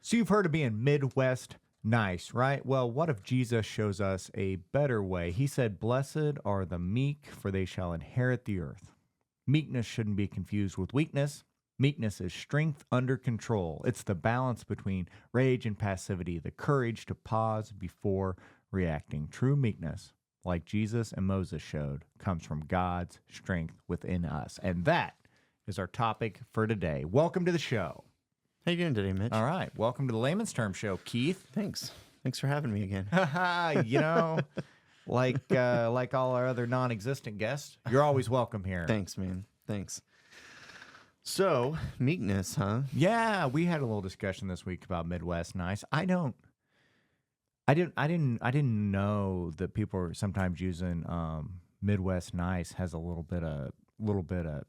So you've heard of being Midwest nice, right? Well, what if Jesus shows us a better way? He said, "Blessed are the meek, for they shall inherit the earth." Meekness shouldn't be confused with weakness. Meekness is strength under control. It's the balance between rage and passivity, the courage to pause before reacting. True meekness, like Jesus and Moses showed, comes from God's strength within us. And that is our topic for today. Welcome to the show. How you doing today, Mitch? All right. Welcome to the Layman's Term Show, Keith. Thanks. Thanks for having me again. You know, like all our other non-existent guests, you're always welcome here. Thanks, man. Thanks. So, meekness, huh? Yeah, we had a little discussion this week about Midwest nice. I didn't know that people are sometimes using Midwest nice has a little bit of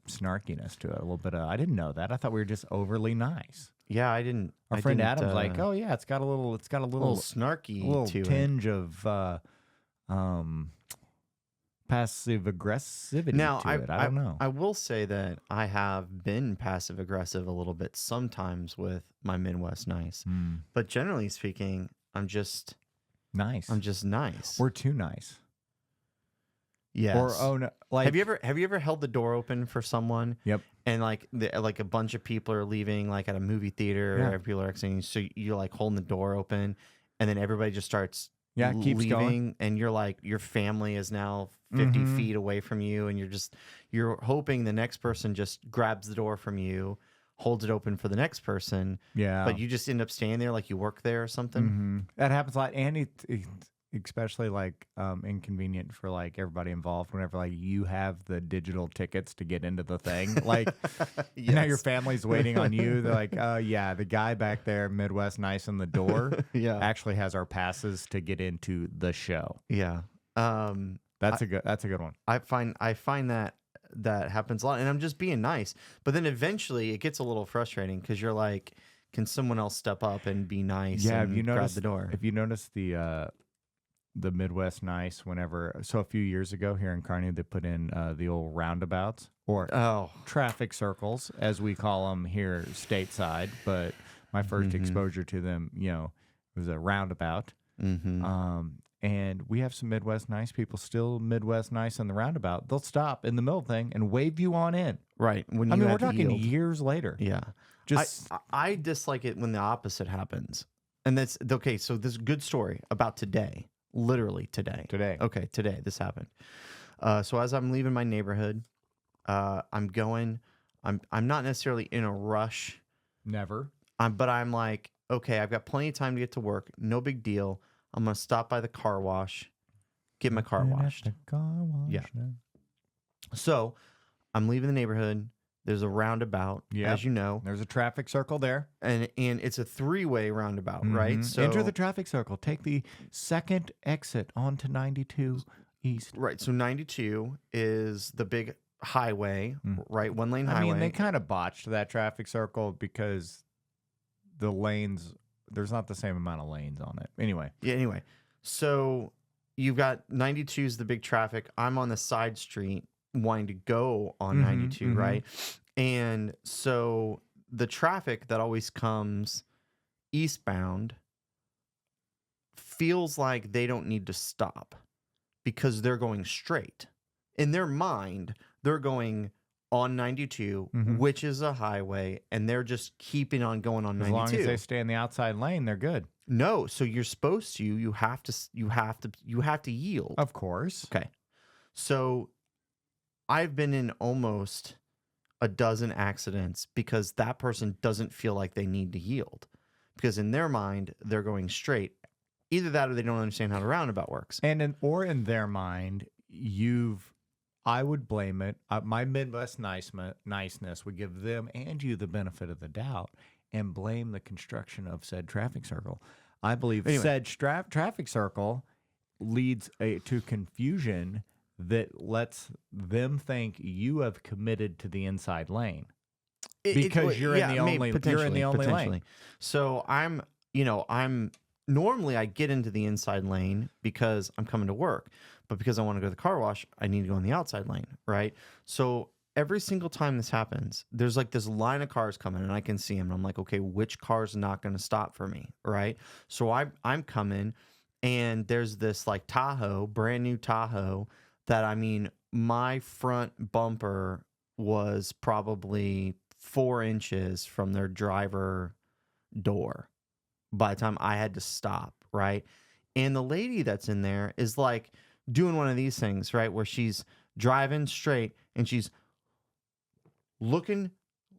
snarkiness to it. A little bit of, I didn't know that. I thought we were just overly nice. Yeah, I didn't. Our friend Adam's like, oh yeah, it's got a little snarky, a little to tinge of passive aggressivity now, to it. I don't know. I will say that I have been passive aggressive a little bit sometimes with my Midwest nice, but generally speaking, I'm just nice. nice. We're too nice. Yes. Or oh no, like have you ever held the door open for someone? Yep. And like a bunch of people are leaving, like at a movie theater, Yeah. or people are exiting, so you're like holding the door open, and then everybody just starts keeps leaving, going. and you're like, your family is now 50 feet away from you, and you're hoping the next person just grabs the door from you, holds it open for the next person. Yeah. But you just end up staying there like you work there or something. That happens a lot, and it's especially like inconvenient for like everybody involved whenever like you have the digital tickets to get into the thing. Like now your family's waiting on you. They're like, yeah, the guy back there, Midwest nice in the door, actually has our passes to get into the show. Yeah. That's a good one. I find that happens a lot, and I'm just being nice. But then eventually it gets a little frustrating because you're like, can someone else step up and be nice? Yeah, and grab the door. If you notice the Midwest nice, so a few years ago here in Kearney, they put in the old roundabouts or traffic circles, as we call them here stateside. But my first exposure to them, was a roundabout. And we have some Midwest nice people still Midwest nice in the roundabout. They'll stop in the middle thing and wave you on in. Right. We're talking years later. Yeah. I dislike it when the opposite happens. And that's okay. So this is a good story about today. Literally today. Okay, today this happened. So as I'm leaving my neighborhood, I'm not necessarily in a rush. Never. But I'm like, okay, I've got plenty of time to get to work. No big deal. I'm going to stop by the car wash, get my car washed. Yeah. So I'm leaving the neighborhood. There's a roundabout, as you know. There's a traffic circle there. And it's a three-way roundabout, right? So enter the traffic circle. Take the second exit onto 92 East. Right. So 92 is the big highway, right? One-lane highway. I mean, they kind of botched that traffic circle because the lanes, there's not the same amount of lanes on it. Anyway. Yeah, anyway. So you've got 92 is the big traffic. I'm on the side street wanting to go on 92, right? And so the traffic that always comes eastbound feels like they don't need to stop because they're going straight. In their mind, they're going on 92, which is a highway, and they're just keeping on going on 92. As long as they stay in the outside lane, they're good. No, so you're supposed to. You have to yield. Of course. Okay. So I've been in almost a dozen accidents because that person doesn't feel like they need to yield. Because in their mind, they're going straight. Either that or they don't understand how the roundabout works. And in their mind, I would blame it. My Midwest niceness would give them and you the benefit of the doubt and blame the construction of said traffic circle. I believe said traffic circle leads to confusion that lets them think you have committed to the inside lane because you're in the only lane. So I'm normally I get into the inside lane because I'm coming to work, but because I want to go to the car wash, I need to go in the outside lane, right? So every single time this happens, there's like this line of cars coming, and I can see them. And I'm like, okay, which car's not going to stop for me, right? So I'm coming, and there's this like Tahoe, brand new Tahoe, that I mean, my front bumper was probably 4 inches from their driver door by the time I had to stop, right? And the lady that's in there is like doing one of these things, right, where she's driving straight and she's looking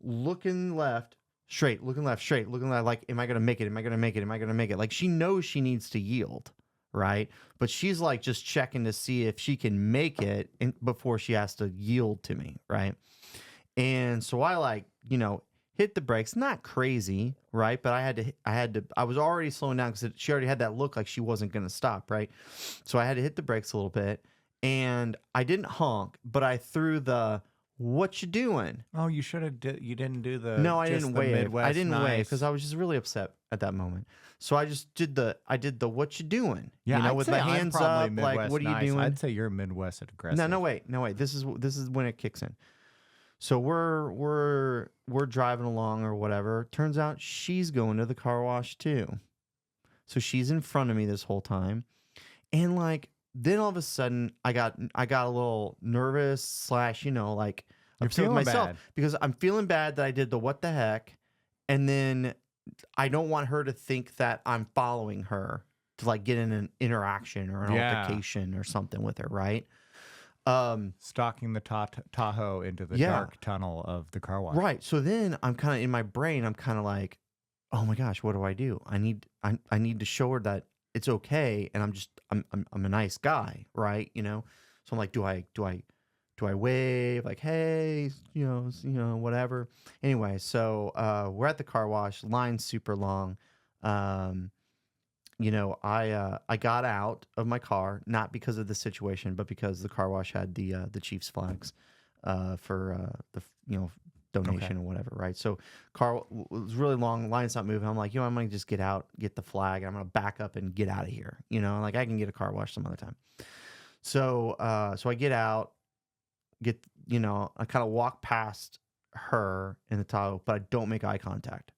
left, straight, looking left, straight, looking left, like, am I gonna make it? Am I gonna make it? Am I gonna make it? Like, she knows she needs to yield, right? But she's like just checking to see if she can make it before she has to yield to me, right? And so I like, hit the brakes, not crazy, right? But I was already slowing down because she already had that look like she wasn't gonna stop, right? So I had to hit the brakes a little bit, and I didn't honk, but I threw the "What you doing?" Oh, you should have. You didn't do the. No, I just didn't the wave. Midwest I didn't wave nice. because I was just really upset at that moment. So I just did the "What you doing?" Yeah, I'd with say my I'm hands probably up, Midwest like, "What are you nice. doing?" I'd say you're Midwest aggressive. No, wait. This is when it kicks in. So we're driving along or whatever. Turns out she's going to the car wash too. So she's in front of me this whole time, and like then all of a sudden I got a little nervous / like You're upset with feeling myself bad. because I'm feeling bad that I did the what the heck, and then I don't want her to think that I'm following her to like get in an interaction or an altercation or something with her, right? Stalking the Tahoe into the Yeah. dark tunnel of the car wash. Right. So then I'm kind of in my brain, I'm kind of like, oh my gosh, what do? I need to show her that it's okay, and I'm a nice guy, right? So I'm like, do I wave like, hey, whatever. Anyway, so we're at the car wash, line's super long. I got out of my car, not because of the situation, but because the car wash had the Chiefs flags for the donation or whatever, right? So car was really long, line's not moving. I'm like, I'm gonna just get out, get the flag, and I'm gonna back up and get out of here. Like I can get a car wash some other time. So so I get out, I kind of walk past her in the Tahoe, but I don't make eye contact.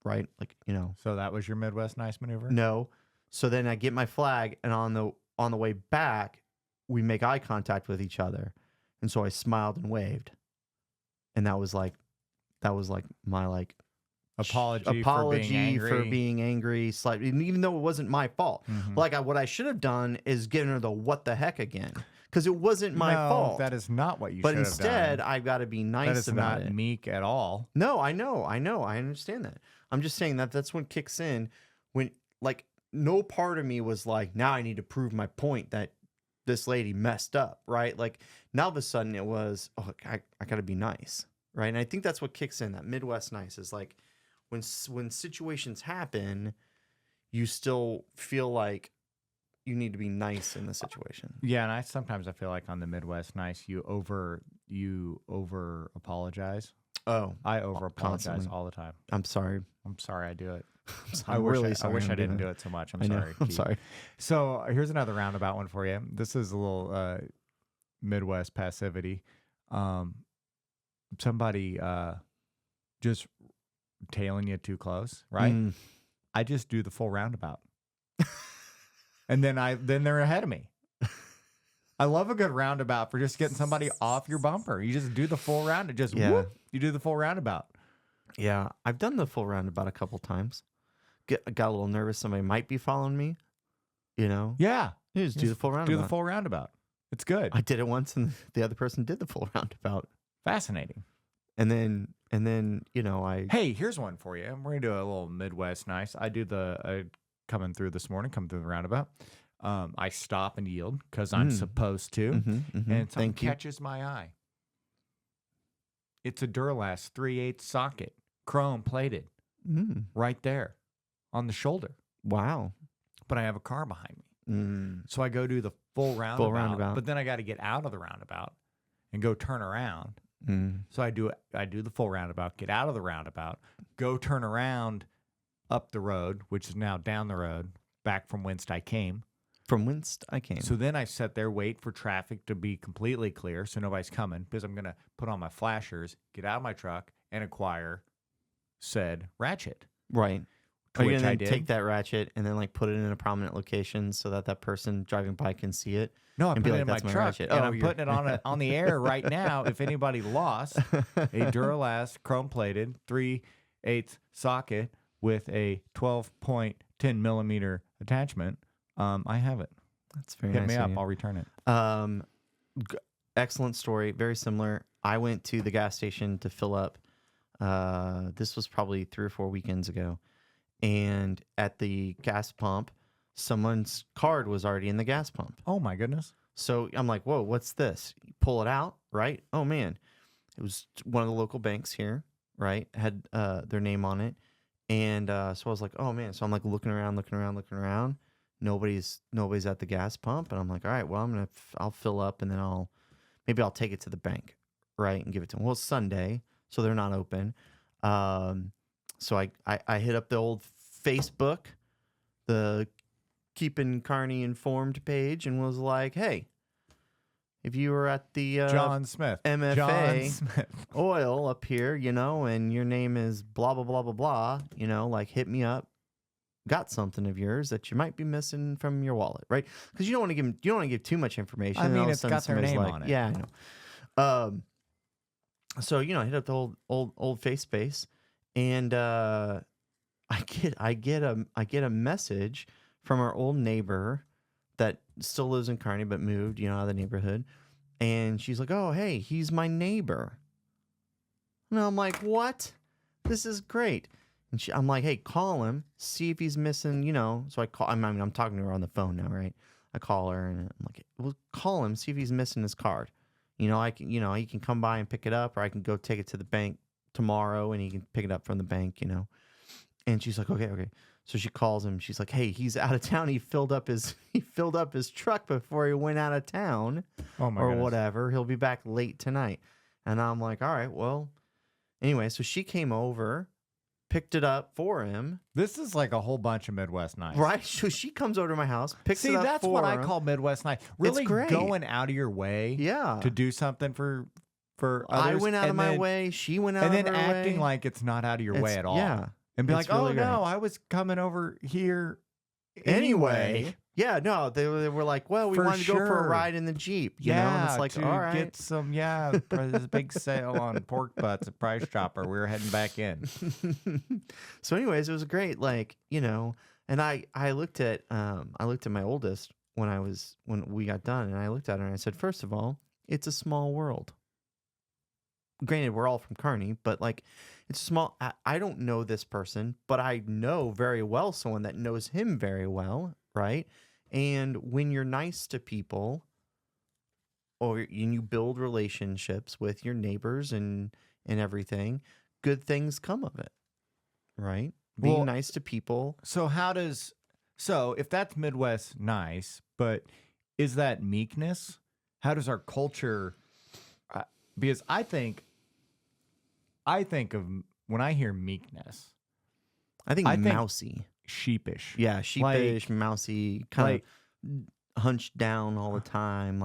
Right? Like, So that was your Midwest nice maneuver? No. So then I get my flag, and on the way back, we make eye contact with each other. And so I smiled and waved. And that was like my like Apology for being angry slightly, and even though it wasn't my fault. Mhm. Like what I should have done is given her the what the heck again, because it wasn't my fault. That is not what you But should have done. instead, I've got to be nice That is about not it. meek at all. No, I know, I understand that. I'm just saying that's when it kicks in, when like no part of me was like, now I need to prove my point that this lady messed up, right? Like now all of a sudden it was, oh, I got to be nice, right? And I think that's what kicks in. That Midwest nice is like when situations happen, you still feel like you need to be nice in the situation. Yeah, and sometimes I feel like on the Midwest nice, you over apologize. Oh, I over apologize constantly. all the time. I'm sorry. I'm sorry I do it. I'm really sorry. I wish I'm I doing didn't it. do it so much. I'm I know. sorry. I'm Keith. sorry. So here's another roundabout one for you. This is a little Midwest passivity. Somebody just tailing you too close, right? Mm. I just do the full roundabout. And then they're ahead of me. I love a good roundabout for just getting somebody off your bumper. You just do the full round. Whoop, you do the full roundabout. Yeah, I've done the full roundabout a couple times. Got a little nervous. Somebody might be following me. Yeah. You just do the full roundabout. Do the full roundabout. It's good. I did it once, and the other person did the full roundabout. Fascinating. And then I. Hey, here's one for you. We're gonna do a little Midwest nice. I do coming through the roundabout. I stop and yield because I'm supposed to, and something catches my eye. It's a Duralast 3/8 socket, chrome plated, right there on the shoulder. Wow. But I have a car behind me. So I go do the full roundabout, but then I got to get out of the roundabout and go turn around. So I do the full roundabout, get out of the roundabout, go turn around up the road, which is now down the road, back from whence I came. From whence I came. So then I sat there, wait for traffic to be completely clear so nobody's coming because I'm going to put on my flashers, get out of my truck, and acquire said ratchet. Right. To Are you which gonna I then did. take that ratchet and then like put it in a prominent location so that that person driving by can see it? No, I and put be it like, in my "That's my truck, ratchet." and Oh, I'm you're- putting it on the air right now. If anybody lost a Duralast chrome-plated 3/8 socket with a 12.10 millimeter attachment, I have it. That's very Hit nice me of up. you. I'll return it. Excellent story. Very similar. I went to the gas station to fill up. This was probably 3 or 4 weekends ago. And at the gas pump, someone's card was already in the gas pump. Oh, my goodness. So I'm like, whoa, what's this? Pull it out, right? Oh, man. It was one of the local banks here, right? Had their name on it. And so I was like, oh, man. So I'm like looking around. Nobody's at the gas pump. And I'm like, all right, well, I'll fill up and then maybe I'll take it to the bank, right? And give it to them. Well, it's Sunday, so they're not open. So I hit up the old Facebook, the Keeping Carney Informed page, and was like, hey, if you were at the John Smith. MFA John Smith. oil up here, and your name is blah, blah, blah, blah, blah, like hit me up. Got something of yours that you might be missing from your wallet, right? Because you don't want to give too much information. I mean, all of a it's sudden got their somebody's name like, on it. Yeah, I know. So I hit up the old face space, and I get a message from our old neighbor that still lives in Kearney but moved, out of the neighborhood, and she's like, "Oh, hey, he's my neighbor." And I'm like, "What? This is great." And I'm like, "Hey, call him, see if he's missing." So I call. I'm talking to her on the phone now, right? I call her and I'm like, "Well, call him, see if he's missing his card." I can, he can come by and pick it up, or I can go take it to the bank tomorrow and he can pick it up from the bank, And she's like, okay. So she calls him. She's like, hey, he's out of town. He filled up his truck before he went out of town, Oh, my or goodness. whatever. He'll be back late tonight. And I'm like, all right, well, anyway. So she came over, picked it up for him. This is like a whole bunch of Midwest nights. Right? So she comes over to my house, picks it up that's for what I him. call Midwest night. Really great. going out of your way Yeah. to do something for others. I went out of and my then- way. She went out of And then her acting way. like it's not out of your way It's- at all. yeah. And be It's like, really oh, no, great. I was coming over here Anyway. Yeah, no, they were like, well, we For wanted to go for sure. a ride in the Jeep. And Yeah, it's like, to all right. get some, there's a big sale on pork butts at Price Chopper. We were heading back in. So anyways, it was great, and I looked at my oldest when we got done, and I looked at her and I said, first of all, it's a small world. Granted, we're all from Kearney, but it's small. I don't know this person, but I know very well someone that knows him very well, right? And when you're nice to people, or you build relationships with your neighbors and everything, good things come of it, right? Being nice to people. So if that's Midwest nice, but is that meekness? How does our culture, because I think of, when I hear meekness, I think I think- mousy. sheepish. Yeah, sheepish, mousy, kind of hunched down all the time,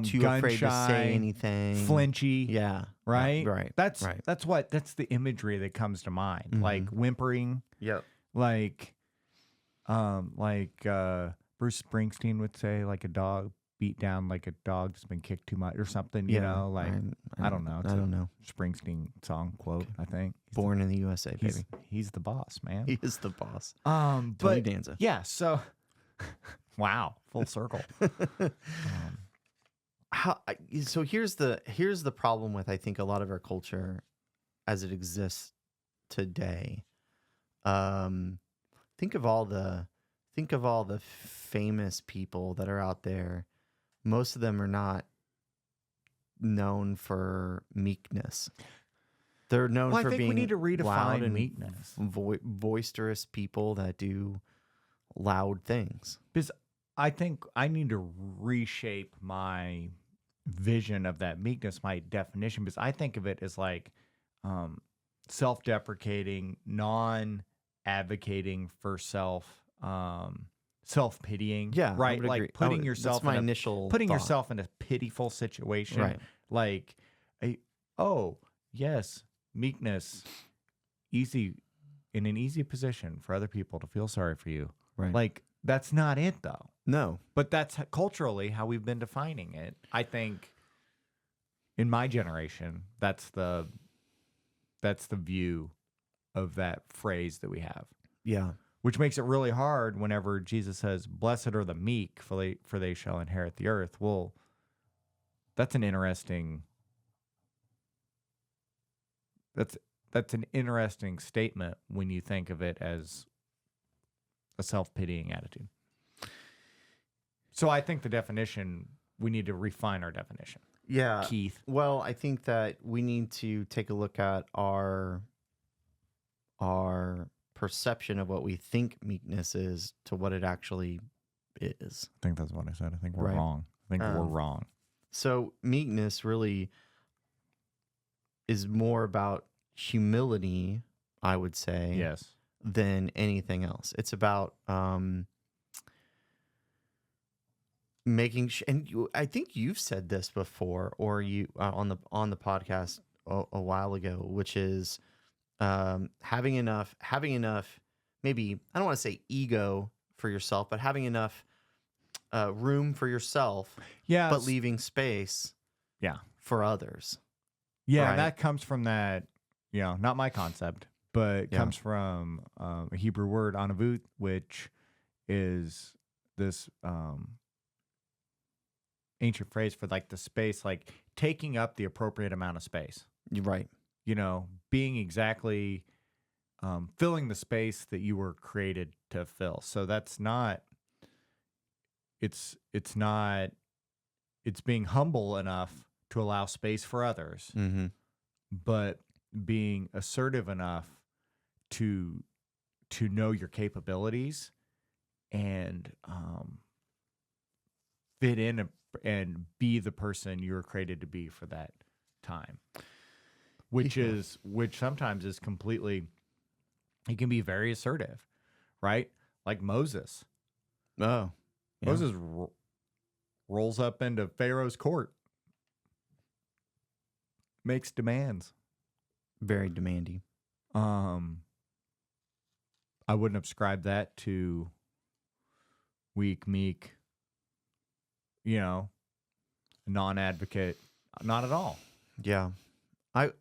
too gun afraid to shy, say anything. flinchy. Yeah. Right? Right. That's right. that's the imagery that comes to mind. Like whimpering, Yep. like Bruce Springsteen would say, like a dog beat down, like a dog that's been kicked too much or something, I don't know. It's I don't know. Springsteen song quote, I think. Born in the USA, baby. He's the boss, man. He is the boss. Tony Tony Danza. Yeah, so wow, full circle. So here's the problem with, I think, a lot of our culture as it exists today. Think of all the famous people that are out there. Most of them are not known for meekness. They're known Well, I for think being we need to loud redefine and meekness. boisterous people that do loud things. Because I think I need to reshape my vision of that meekness, my definition, because I think of it as like self-deprecating, non-advocating for self-pitying. Yeah, I right. would agree. Like putting yourself that's my in initial putting thought. yourself in a pitiful situation. Right. Like, oh yes, meekness, easy in an easy position for other people to feel sorry for you. Right. Like that's not it though. No. But that's culturally how we've been defining it. I think in my generation, that's the view of that phrase that we have. Yeah. Which makes it really hard whenever Jesus says, "Blessed are the meek, for they shall inherit the earth." Well, that's an interesting statement when you think of it as a self-pitying attitude. So I think we need to refine our definition. Yeah. Keith. Well, I think that we need to take a look at our perception of what we think meekness is to what it actually is. I think that's what I said. I think we're Right. wrong. I think we're wrong. So meekness really is more about humility, I would say, Yes. than anything else. It's about making and I think you've said this before, or you on the podcast a while ago, which is having enough. Maybe I don't want to say ego for yourself, but having enough room for yourself, Yeah. but leaving space, Yeah. for others. Yeah, Right. that comes from that, not my concept, but it Yeah. comes from a Hebrew word, anavut, which is this ancient phrase for like the space, like taking up the appropriate amount of space. You're right. Being exactly filling the space that you were created to fill. So that's not. It's being humble enough to allow space for others, Mm-hmm. but being assertive enough to know your capabilities and fit in and be the person you were created to be for that time, which sometimes is completely, it can be very assertive, right? Like Moses. Oh, yeah. Moses rolls up into Pharaoh's court, makes demands. Very demanding. I wouldn't ascribe that to weak, meek, non-advocate. Not at all. Yeah. I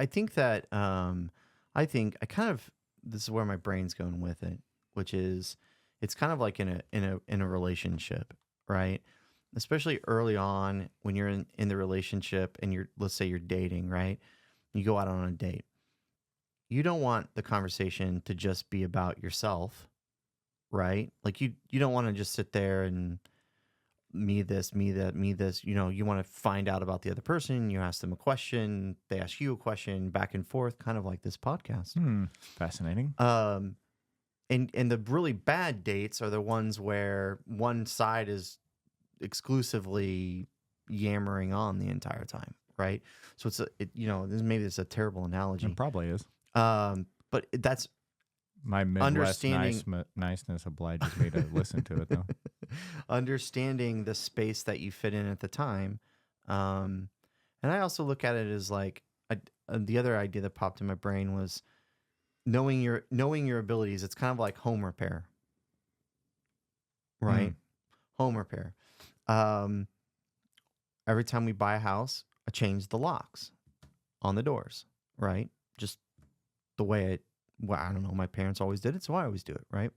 think that I kind of, this is where my brain's going with it, which is it's kind of like in a relationship, right? Especially early on when you're in the relationship and let's say you're dating, right? You go out on a date. You don't want the conversation to just be about yourself, right? Like you don't want to just sit there and me this, me that, me this. You want to find out about the other person. You ask them a question, they ask you a question, back and forth, kind of like this podcast. Fascinating. And the really bad dates are the ones where one side is exclusively yammering on the entire time, right? So maybe it's a terrible analogy. It probably is. But that's my Midwest niceness obliges me to listen to it, though. Understanding the space that you fit in at the time. And I also look at it as like the other idea that popped in my brain was knowing your abilities. It's kind of like home repair, right? Home repair. Every time we buy a house, I change the locks on the doors, right? Just the way I don't know, my parents always did it, so I always do it, right?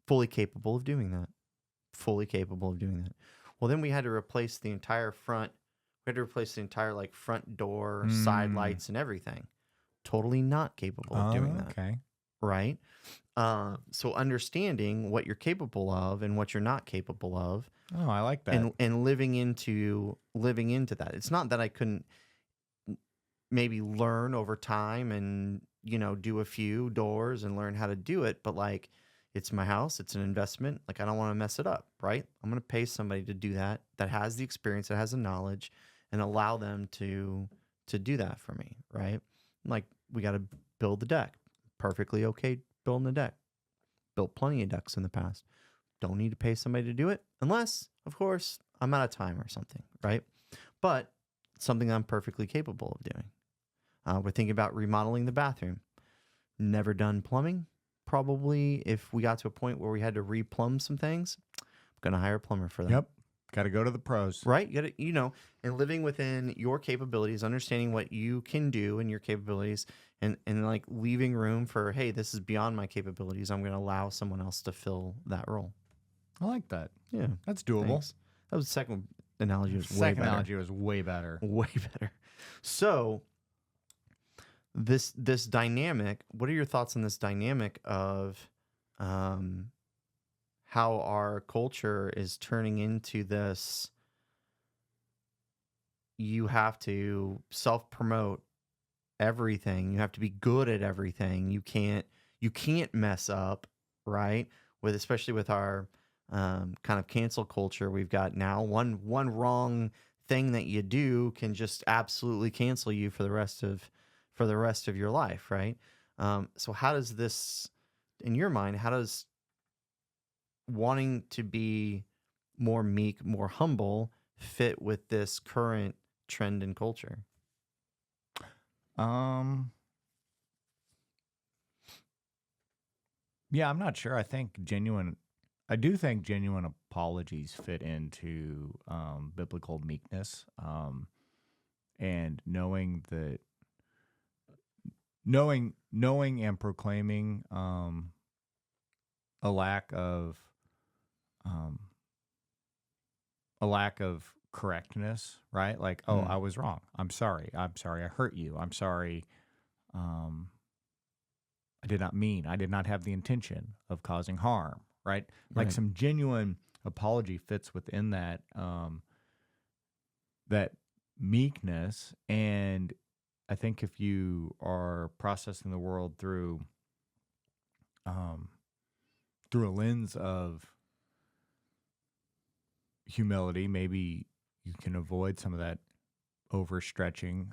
Fully capable of doing that. Well, then we had to replace the entire front. We had to replace the entire like front door, side lights, and everything. Totally not capable of doing that. Okay. Right? So understanding what you're capable of and what you're not capable of. Oh, I like that. And living into that. It's not that I couldn't maybe learn over time and do a few doors and learn how to do it, but like it's my house, it's an investment. Like I don't want to mess it up, right? I'm going to pay somebody to do that has the experience, that has the knowledge, and allow them to do that for me, right? Like we got to build the deck. Perfectly okay building the deck. Built plenty of decks in the past. don't need to pay somebody to do it unless, of course, I'm out of time or something, right? But it's something I'm perfectly capable of doing. We're thinking about remodeling the bathroom. Never done plumbing. Probably if we got to a point where we had to replumb some things, I'm going to hire a plumber for that. Yep. Got to go to the pros. Right? You got to, and living within your capabilities, understanding what you can do and your capabilities, and like leaving room for, hey, this is beyond my capabilities. I'm going to allow someone else to fill that role. I like that. Yeah. That's doable. Thanks. That was the second analogy. Was way Second better. analogy was way better. Way better. So this dynamic, what are your thoughts on this dynamic of how our culture is turning into this, you have to self-promote everything. You have to be good at everything. You can't mess up, right? Especially with our kind of cancel culture we've got now. One wrong thing that you do can just absolutely cancel you for the rest of your life, right? So how does this, in your mind, how does wanting to be more meek, more humble fit with this current trend in culture? Yeah, I'm not sure. I do think genuine apologies fit into biblical meekness, and knowing and proclaiming a lack of correctness, right? Like, oh, I was wrong. I'm sorry. I hurt you. I'm sorry. I did not have the intention of causing harm, right? Like some genuine apology fits within that, that meekness. And I think if you are processing the world through a lens of humility, maybe you can avoid some of that overstretching.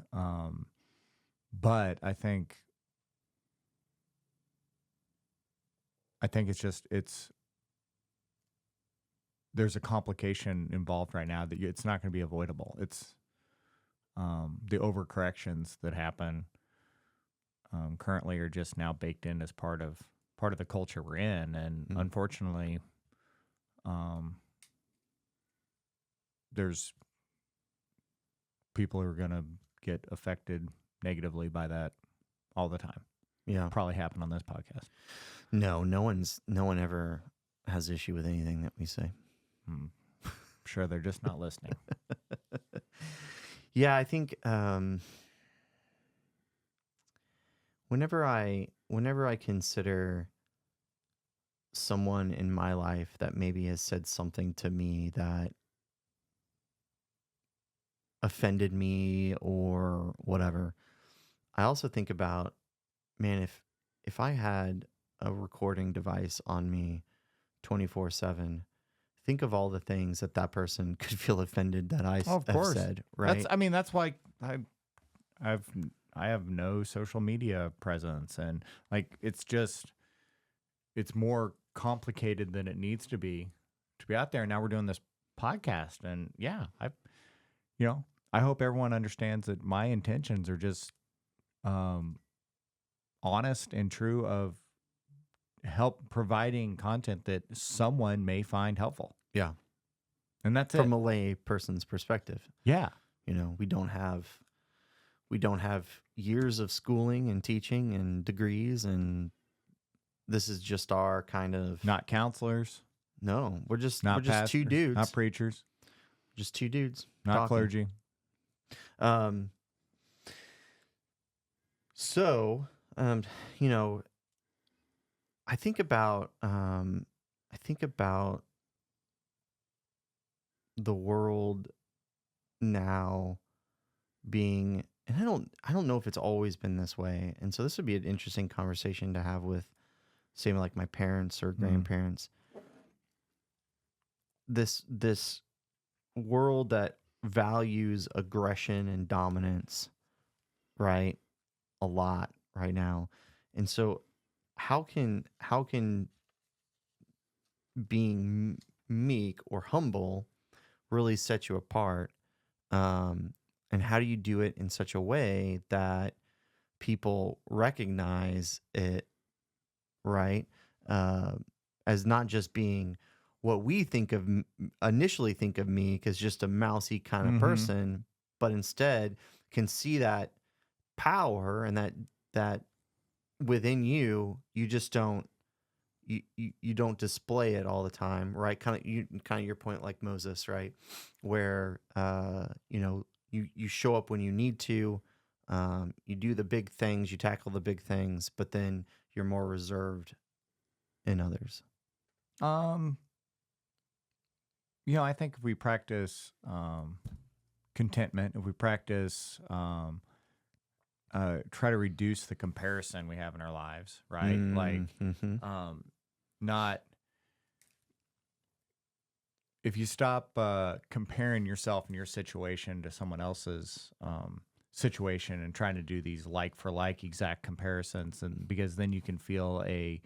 But I think there's a complication involved right now that it's not going to be avoidable. It's the overcorrections that happen currently are just now baked in as part of the culture we're in, and unfortunately, there's people who are going to get affected negatively by that all the time. Yeah, probably happened on this podcast. No one ever has issue with anything that we say. I'm sure they're just not listening. Yeah, I think whenever I consider someone in my life that maybe has said something to me that offended me or whatever, I also think about, man, if I had a recording device on me 24/7, think of all the things that person could feel offended that I have said, right? That's why I have no social media presence, and like it's more complicated than it needs to be out there. Now we're doing this podcast, and yeah, I hope everyone understands that my intentions are just honest and true of help providing content that someone may find helpful. Yeah. And that's from a lay person's perspective. Yeah. We don't have years of schooling and teaching and degrees, and this is just our kind of, not counselors. No, we're just pastors, two dudes. Not preachers. Just two dudes. Not talking. Clergy. So, I think about the world now being, and I don't know if it's always been this way. And so this would be an interesting conversation to have with, say, like my parents or grandparents. This world that values aggression and dominance, right, a lot right now. And so how can being meek or humble really sets you apart? And how do you do it in such a way that people recognize it, right? Uh, as not just being what we think of, initially think of Meek as just a mousy kind of Mm-hmm. person, but instead can see that power and that within you, you just don't you don't display it all the time, right? Kind of your point, like Moses, right? Where you show up when you need to, you do the big things, you tackle the big things, but then you're more reserved in others. Um, I think if we practice contentment, if we practice try to reduce the comparison we have in our lives, right? Like not if you stop comparing yourself and your situation to someone else's situation and trying to do these like for like exact comparisons, and because then you can feel a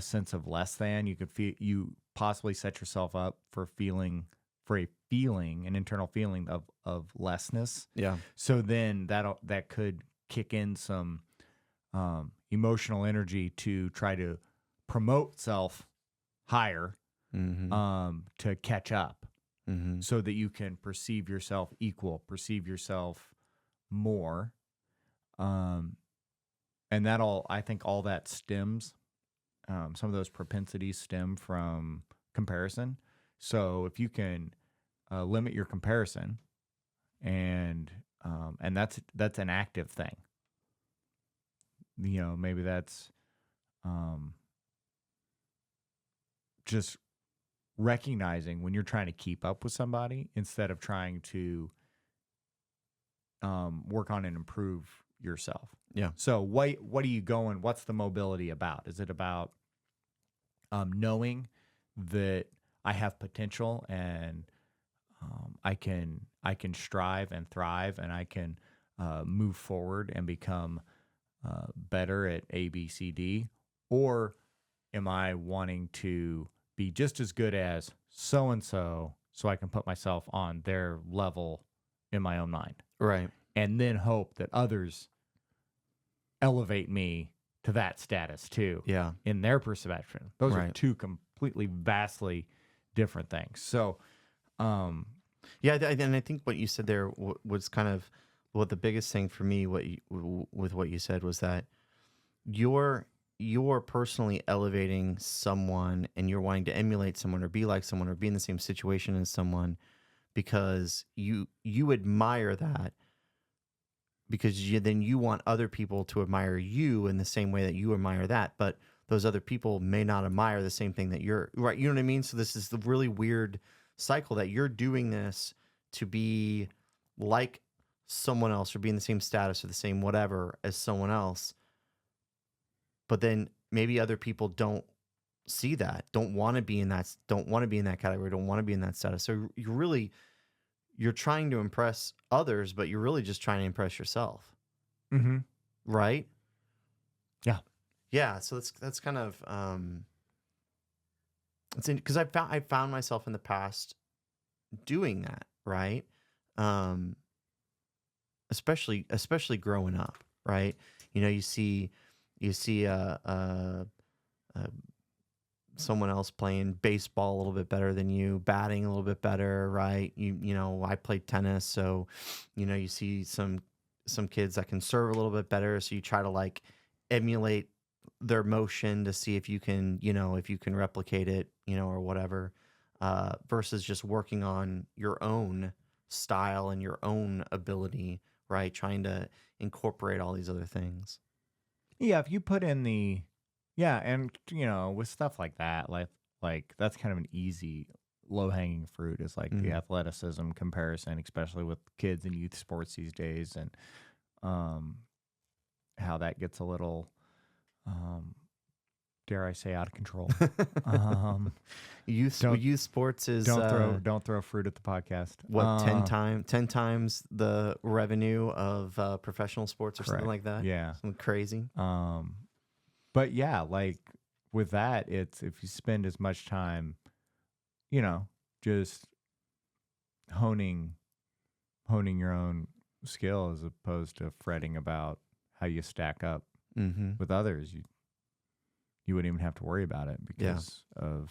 sense of less than, you possibly set yourself up for an internal feeling of lessness. Yeah. So then that could kick in some emotional energy to try to promote self higher, to catch up, so that you can perceive yourself equal, perceive yourself more. And I think all that stems, some of those propensities stem from comparison. So if you can limit your comparison, and that's an active thing. Maybe that's just recognizing when you're trying to keep up with somebody instead of trying to work on and improve yourself. Yeah. So what are you going? What's the mobility about? Is it about knowing that I have potential and I can strive and thrive, and I can move forward and become better at A, B, C, D? Or am I wanting to be just as good as so-and-so so I can put myself on their level in my own mind? Right. And then hope that others elevate me to that status too. Yeah. In their perception. Those are two completely, vastly different things. So, yeah, and I think what you said there was kind of what the biggest thing for me. With what you said was that you're personally elevating someone, and you're wanting to emulate someone or be like someone or be in the same situation as someone because you admire that, because then you want other people to admire you in the same way that you admire that, but those other people may not admire the same thing that you're, right? You know what I mean? So this is the really weird cycle that you're doing this to be like someone else or be in the same status or the same whatever as someone else. But then maybe other people don't see that, don't want to be in that category, don't want to be in that status. So you're trying to impress others, but you're really just trying to impress yourself. Mm-hmm. Right? Yeah. Yeah. So that's kind of, it's because I found myself in the past doing that. Right. Especially growing up. Right. You see someone else playing baseball a little bit better than you, batting a little bit better, right? I played tennis, so you see some kids that can serve a little bit better, so you try to like emulate their motion to see if you can replicate it, or whatever, versus just working on your own style and your own ability, right? Trying to incorporate all these other things. Yeah, if you put in and with stuff like that, like that's kind of an easy low-hanging fruit, is like the athleticism comparison, especially with kids in youth sports these days, and how that gets a little dare I say out of control. Youth sports is don't throw fruit at the podcast. What, 10 times the revenue of professional sports or correct. Something like that? Yeah, something crazy. But yeah, like with that, it's if you spend as much time, just honing your own skill as opposed to fretting about how you stack up with others, you wouldn't even have to worry about it because of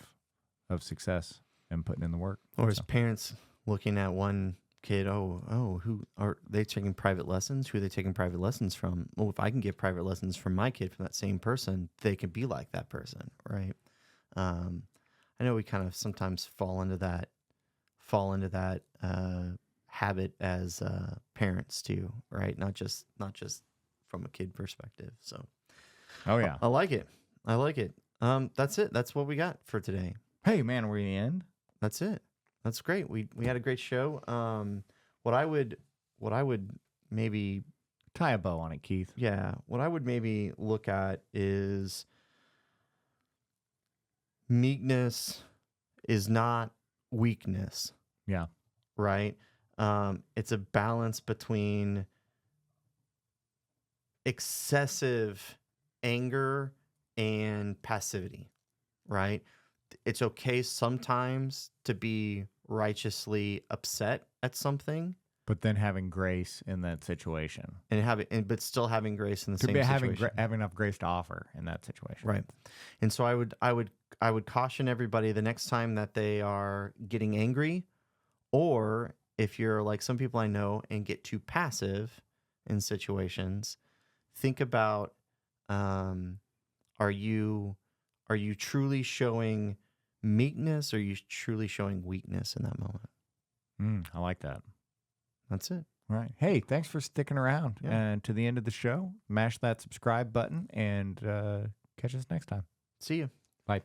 success and putting in the work. Or as parents looking at one kid, who are they taking private lessons? Who are they taking private lessons from? Well, if I can get private lessons from my kid from that same person, they can be like that person, right? I know we kind of sometimes fall into that habit as parents too, right? Not just from a kid perspective. So, oh yeah, I like it. That's it. That's what we got for today. Hey man, we're in the end. That's it. That's great. We had a great show. What I would maybe tie a bow on it, Keith. Yeah. What I would maybe look at is meekness is not weakness. Yeah. Right? It's a balance between excessive anger and passivity, right? It's okay sometimes to be righteously upset at something, but then having grace in that situation, but still having grace in the same situation. Having enough grace to offer in that situation, right? And so I would caution everybody the next time that they are getting angry, or if you're like some people I know and get too passive in situations, think about are you truly showing meekness, or are you truly showing weakness in that moment? I like that. That's it. All right. Hey, thanks for sticking around and to the end of the show. Mash that subscribe button and catch us next time. See you. Bye.